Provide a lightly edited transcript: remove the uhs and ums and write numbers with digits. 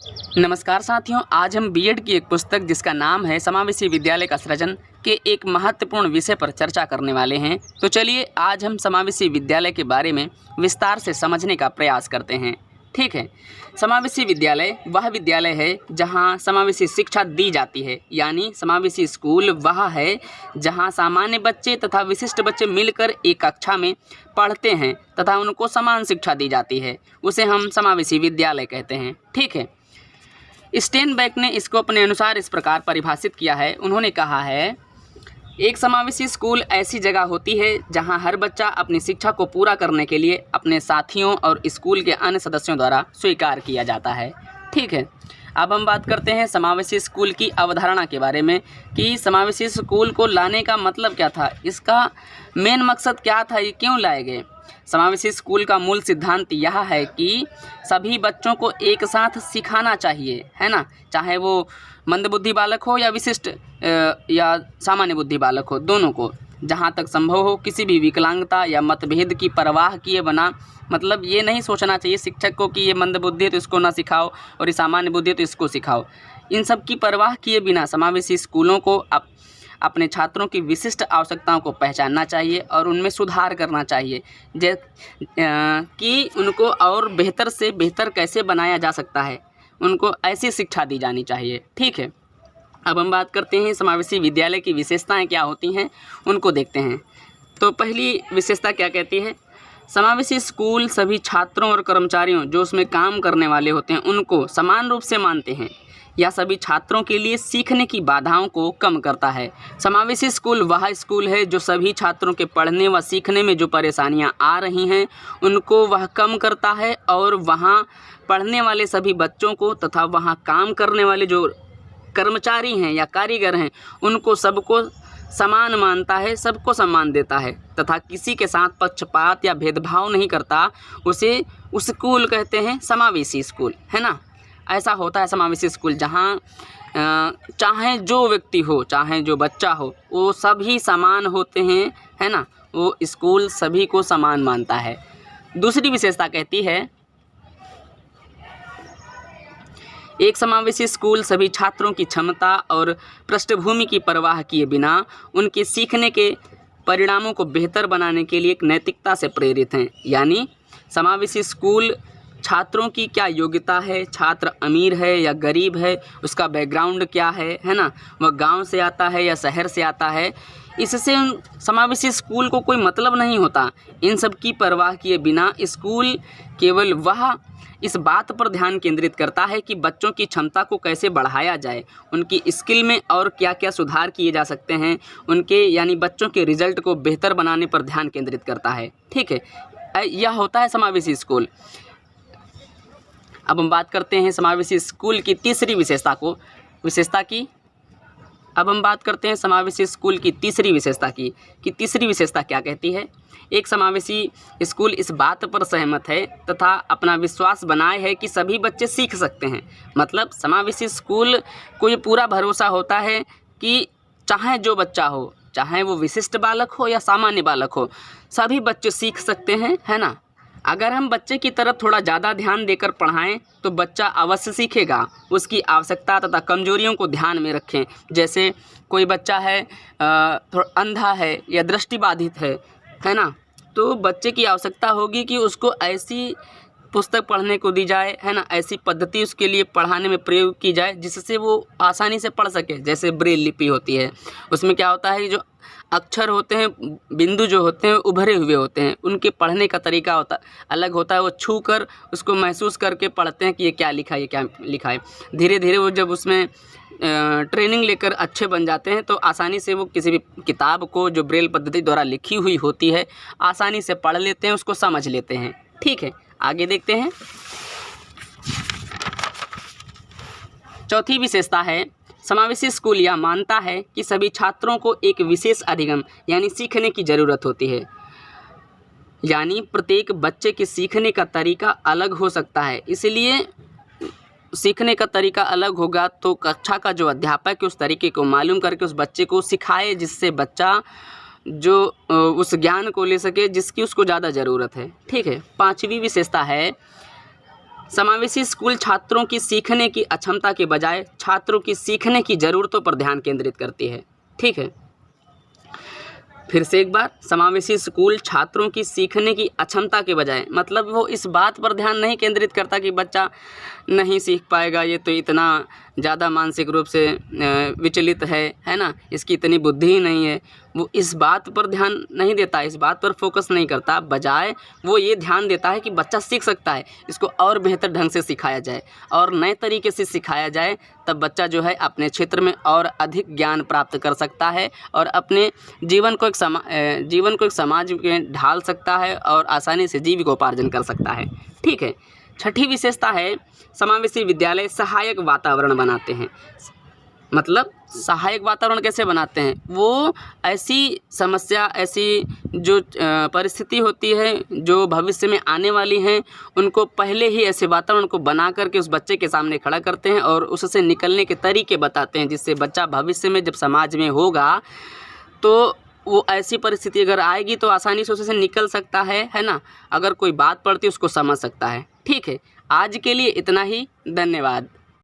नमस्कार साथियों, आज हम बीएड की एक पुस्तक जिसका नाम है समावेशी विद्यालय का सृजन के एक महत्वपूर्ण विषय पर चर्चा करने वाले हैं। तो चलिए आज हम समावेशी विद्यालय के बारे में विस्तार से समझने का प्रयास करते हैं। ठीक है, समावेशी विद्यालय वह विद्यालय है जहां समावेशी शिक्षा दी जाती है, यानी समावेशी स्कूल वह है जहां सामान्य बच्चे तथा विशिष्ट बच्चे मिलकर एक कक्षा में पढ़ते हैं तथा उनको समान शिक्षा दी जाती है। उसे हम समावेशी विद्यालय कहते हैं। ठीक है, स्टेनबेक ने इसको अपने अनुसार इस प्रकार परिभाषित किया है। उन्होंने कहा है, एक समावेशी स्कूल ऐसी जगह होती है जहां हर बच्चा अपनी शिक्षा को पूरा करने के लिए अपने साथियों और स्कूल के अन्य सदस्यों द्वारा स्वीकार किया जाता है। ठीक है, अब हम बात करते हैं समावेशी स्कूल की अवधारणा के बारे में कि समावेशी स्कूल को लाने का मतलब क्या था, इसका मेन मकसद क्या था, ये क्यों लाए गए। समावेशी स्कूल का मूल सिद्धांत यह है कि सभी बच्चों को एक साथ सिखाना चाहिए, है ना, चाहे वो मंदबुद्धि बालक हो या विशिष्ट या सामान्य बुद्धि बालक हो, दोनों को जहाँ तक संभव हो किसी भी विकलांगता या मतभेद की परवाह किए बिना, मतलब ये नहीं सोचना चाहिए शिक्षक को कि ये मंदबुद्धि है तो इसको ना सिखाओ और ये सामान्य बुद्धि है तो इसको सिखाओ। इन सब की परवाह किए बिना समावेशी स्कूलों को अपने छात्रों की विशिष्ट आवश्यकताओं को पहचानना चाहिए और उनमें सुधार करना चाहिए कि उनको और बेहतर से बेहतर कैसे बनाया जा सकता है, उनको ऐसी शिक्षा दी जानी चाहिए। ठीक है, अब हम बात करते हैं समावेशी विद्यालय की विशेषताएं क्या होती हैं, उनको देखते हैं। तो पहली विशेषता क्या कहती है, समावेशी स्कूल सभी छात्रों और कर्मचारियों जो उसमें काम करने वाले होते हैं उनको समान रूप से मानते हैं। यह सभी छात्रों के लिए सीखने की बाधाओं को कम करता है। समावेशी स्कूल वह स्कूल है जो सभी छात्रों के पढ़ने व सीखने में जो परेशानियां आ रही हैं उनको वह कम करता है और वहां पढ़ने वाले सभी बच्चों को तथा वहां काम करने वाले जो कर्मचारी हैं या कारीगर हैं उनको सबको समान मानता है, सबको सम्मान देता है तथा किसी के साथ पक्षपात या भेदभाव नहीं करता। उसे स्कूल कहते हैं समावेशी स्कूल, है ना। ऐसा होता है समावेशी स्कूल जहाँ चाहे जो व्यक्ति हो चाहे जो बच्चा हो वो सभी समान होते हैं, है ना, वो स्कूल सभी को समान मानता है। दूसरी विशेषता कहती है, एक समावेशी स्कूल सभी छात्रों की क्षमता और पृष्ठभूमि की परवाह किए बिना उनके सीखने के परिणामों को बेहतर बनाने के लिए एक नैतिकता से प्रेरित हैं। यानी समावेशी स्कूल छात्रों की क्या योग्यता है, छात्र अमीर है या गरीब है, उसका बैकग्राउंड क्या है ना, वह गांव से आता है या शहर से आता है, इससे समावेशी स्कूल को कोई मतलब नहीं होता। इन सब की परवाह किए बिना स्कूल केवल वह इस बात पर ध्यान केंद्रित करता है कि बच्चों की क्षमता को कैसे बढ़ाया जाए, उनकी स्किल में और क्या क्या सुधार किए जा सकते हैं, उनके यानी बच्चों के रिजल्ट को बेहतर बनाने पर ध्यान केंद्रित करता है। ठीक है, यह होता है समावेशी स्कूल। अब हम बात करते हैं समावेशी स्कूल की तीसरी विशेषता की। अब हम बात करते हैं समावेशी स्कूल की तीसरी विशेषता की कि तीसरी विशेषता क्या कहती है। एक समावेशी स्कूल इस बात पर सहमत है तथा अपना विश्वास बनाए है कि सभी बच्चे सीख सकते हैं। मतलब समावेशी स्कूल को ये पूरा भरोसा होता है कि चाहे जो बच्चा हो, चाहे वो विशिष्ट बालक हो या सामान्य बालक हो, सभी बच्चे सीख सकते हैं, है ना। अगर हम बच्चे की तरफ थोड़ा ज़्यादा ध्यान देकर पढ़ाएं तो बच्चा अवश्य सीखेगा। उसकी आवश्यकता तथा कमजोरियों को ध्यान में रखें। जैसे कोई बच्चा है थोड़ा अंधा है या दृष्टिबाधित है ना, तो बच्चे की आवश्यकता होगी कि उसको ऐसी पुस्तक पढ़ने को दी जाए, है ना, ऐसी पद्धति उसके लिए पढ़ाने में प्रयोग की जाए जिससे वो आसानी से पढ़ सके। जैसे ब्रेल लिपि होती है, उसमें क्या होता है कि जो अक्षर होते हैं, बिंदु जो होते हैं उभरे हुए होते हैं, उनके पढ़ने का तरीका अलग होता है। वो छू कर उसको महसूस करके पढ़ते हैं कि ये क्या लिखा है, ये क्या लिखा है। धीरे धीरे वो जब उसमें ट्रेनिंग लेकर अच्छे बन जाते हैं तो आसानी से वो किसी भी किताब को जो ब्रेल पद्धति द्वारा लिखी हुई होती है आसानी से पढ़ लेते हैं, उसको समझ लेते हैं। ठीक है, आगे देखते हैं। चौथी विशेषता है, समावेशी स्कूल यह मानता है कि सभी छात्रों को एक विशेष अधिगम यानी सीखने की ज़रूरत होती है। यानी प्रत्येक बच्चे के सीखने का तरीका अलग हो सकता है, इसलिए सीखने का तरीका अलग होगा तो कक्षा का जो अध्यापक है उस तरीके को मालूम करके उस बच्चे को सिखाए, जिससे बच्चा जो उस ज्ञान को ले सके जिसकी उसको ज़्यादा ज़रूरत है। ठीक है, पांचवी विशेषता है, समावेशी स्कूल छात्रों की सीखने की अक्षमता के बजाय छात्रों की सीखने की ज़रूरतों पर ध्यान केंद्रित करती है। ठीक है, फिर से एक बार, समावेशी स्कूल छात्रों की सीखने की अक्षमता के बजाय, मतलब वो इस बात पर ध्यान नहीं केंद्रित करता कि बच्चा नहीं सीख पाएगा, ये तो इतना ज़्यादा मानसिक रूप से विचलित है ना, इसकी इतनी बुद्धि ही नहीं है। वो इस बात पर ध्यान नहीं देता, इस बात पर फोकस नहीं करता, बजाय वो ये ध्यान देता है कि बच्चा सीख सकता है, इसको और बेहतर ढंग से सिखाया जाए और नए तरीके से सिखाया जाए, तब बच्चा जो है अपने क्षेत्र में और अधिक ज्ञान प्राप्त कर सकता है और अपने जीवन को एक समाज में ढाल सकता है और आसानी से जीविकोपार्जन कर सकता है। ठीक है, छठी विशेषता है समावेशी विद्यालय सहायक वातावरण बनाते हैं। मतलब सहायक वातावरण कैसे बनाते हैं? वो ऐसी समस्या, ऐसी जो परिस्थिति होती है जो भविष्य में आने वाली हैं, उनको पहले ही ऐसे वातावरण को बना करके उस बच्चे के सामने खड़ा करते हैं और उससे निकलने के तरीके बताते हैं, जिससे बच्चा भविष्य में जब समाज में होगा तो वो ऐसी परिस्थिति अगर आएगी तो आसानी से उससे निकल सकता है ना। अगर कोई बात पड़ती है उसको समझ सकता है। ठीक है, आज के लिए इतना ही, धन्यवाद।